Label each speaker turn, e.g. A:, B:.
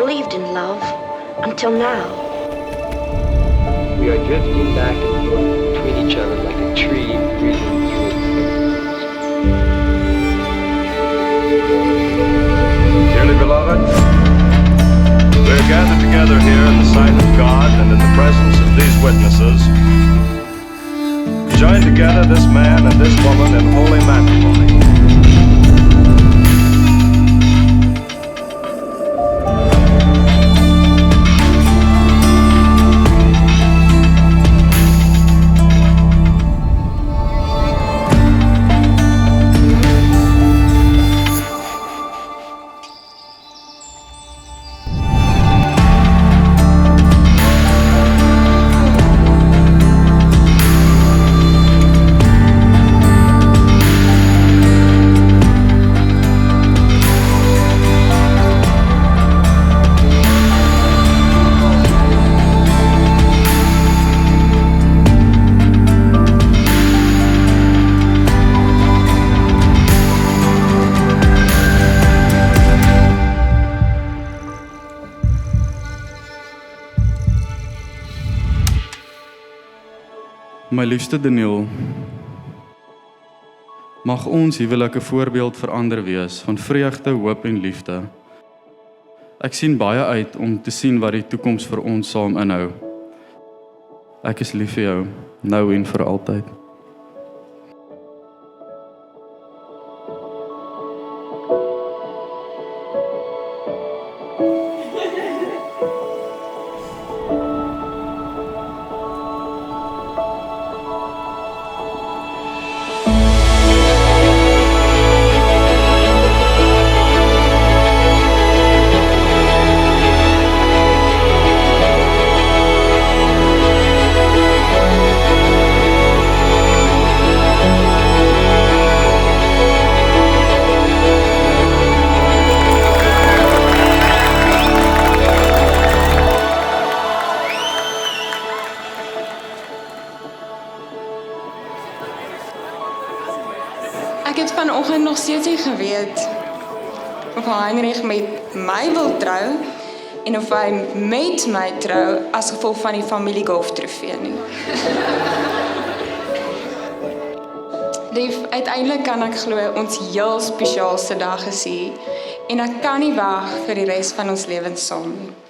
A: believed in love until now.
B: We are drifting back and forth between each other like a tree breathing through its leaves.
C: Dearly beloved, we are gathered together here in the sight of God and in the presence of these witnesses, join together this man and this woman in holy matrimony.
D: My liefste Daniel, mag ons huwelik 'n voorbeeld vir ander wees van vreugde, hoop en liefde. Ek sien baie uit om te sien wat die toekoms vir ons saam inhou. Ek is lief vir jou, nou en vir altyd.
E: Ek het vanoggend nog steeds nie geweet of Heinrich met my wil trou en of hy met my trou as gevolg van die familiegolf trofee nie. Lief, uiteindelik kan ek glo ons heel spesiaalste dag is hier en ek kan nie wag vir die res van ons lewens saam nie.